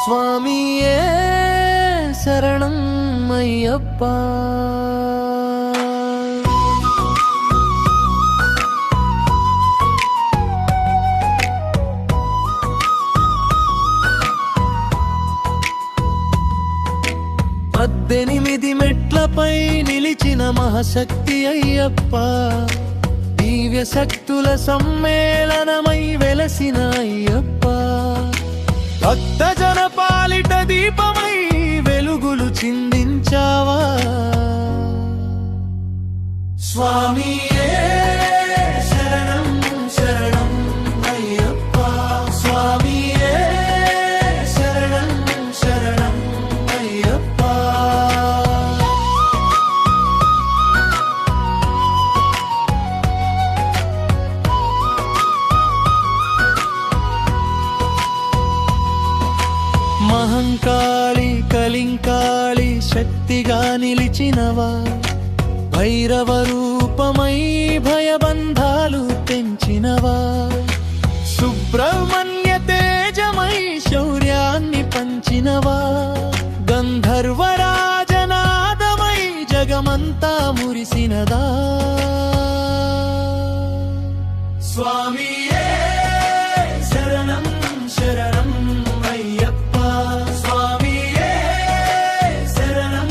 స్వామియే శరణం అయ్యప్ప. పద్దెనిమిది మెట్లపై నిలిచిన మహాశక్తి అయ్యప్ప, దివ్య శక్తుల సమ్మేళనమై వెలసిన అయ్యప్ప, భక్త జన పాలిట దీపమై వెలుగులు చిందించావా. స్వామియే శరణం శరణం అయ్యప్ప, స్వామియే శరణం శరణం అయ్యప్ప. మహంకాళి కలింకాళి శక్తిగా నిలిచినవా, భైరవ రూపమై భయబంధాలు తెంచినవా, సుబ్రహ్మణ్య తేజమై శౌర్యాన్ని పంచినవా, గంధర్వరాజనాదమై జగమంతా మురిసినదా. స్వామియే శరణం శరణం అయ్యప్ప, స్వామియే శరణం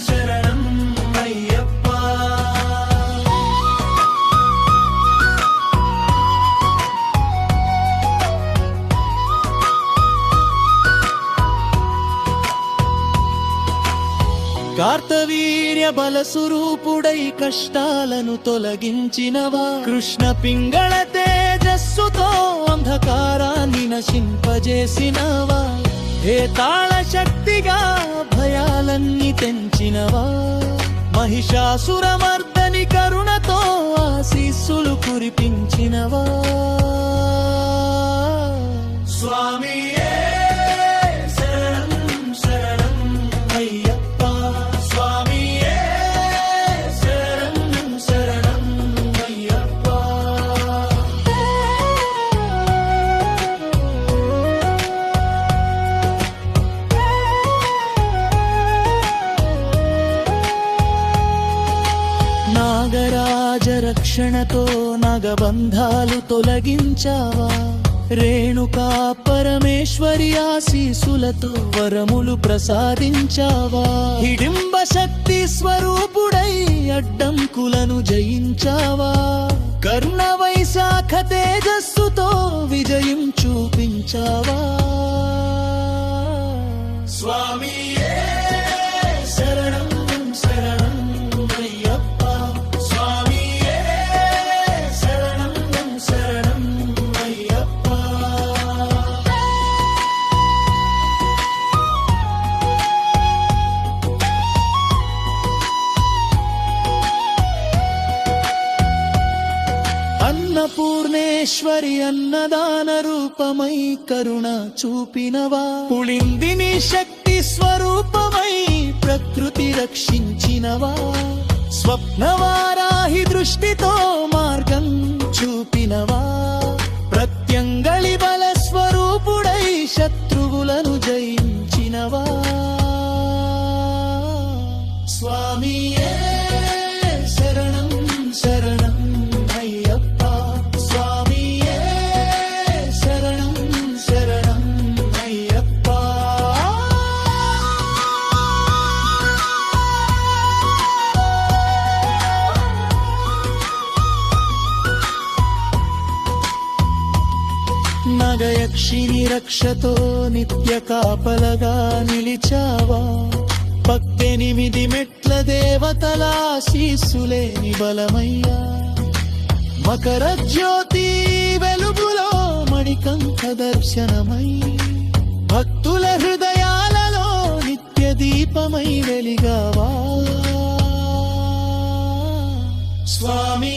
శరణం అయ్యప్ప. కార్తవీర్య బలస్వరూపుడై కష్టాలను తొలగించినవా, కృష్ణ పింగళ తేజస్సుతో అంధకారాన్ని నశింపజేసినవా, ఏ తాళ శక్తిగా భయాలన్నీ తెంచినవా, మహిషాసురమర్దని కరుణతో ఆశీస్సులు కురిపించినవా. స్వామియే శరణం శరణం అయ్యప్ప, స్వామియే శరణం శరణం అయ్యప్ప. నాగరాజ రక్షణతో నగబంధాలు తొలగించావా, రేణుకా పరమేశ్వరి ఆశీసులతో వరములు ప్రసాదించావా, హిడింబ శక్తి స్వరూపుడై అడ్డంకులను జయించావా, కర్ణ వైశాఖ తేజస్సుతో విజయం చూపించావా. స్వామియే శరణం శరణం అయ్యప్ప, స్వామియే శరణం శరణం అయ్యప్ప. అన్నపూర్ణేశ్వరి అన్నదాన రూపమై కరుణ చూపినవా, పుళిందిని శక్తి స్వరూపమై ప్రకృతి రక్షించినవా, స్వప్నవారాహి దృష్టితో మార్గం చూపినవా, ప్రత్యంగళి బల స్వరూపుడై శత్రువులను జయించినవా. స్వామియే శరణం శరణం అయ్యప్ప, స్వామియే శరణం శరణం అయ్యప్ప. నగయక్షిని రక్షతో నిత్య కాపలగా నిలిచావా, 18 మెట్ల దేవతల ఆశీస్సులేని బలమయ్యా, మకర జ్యోతి వెలుగులో మణికంఠ దర్శనమై భక్తుల హృదయాలలో నిత్య దీపమై వెలిగావా. స్వామి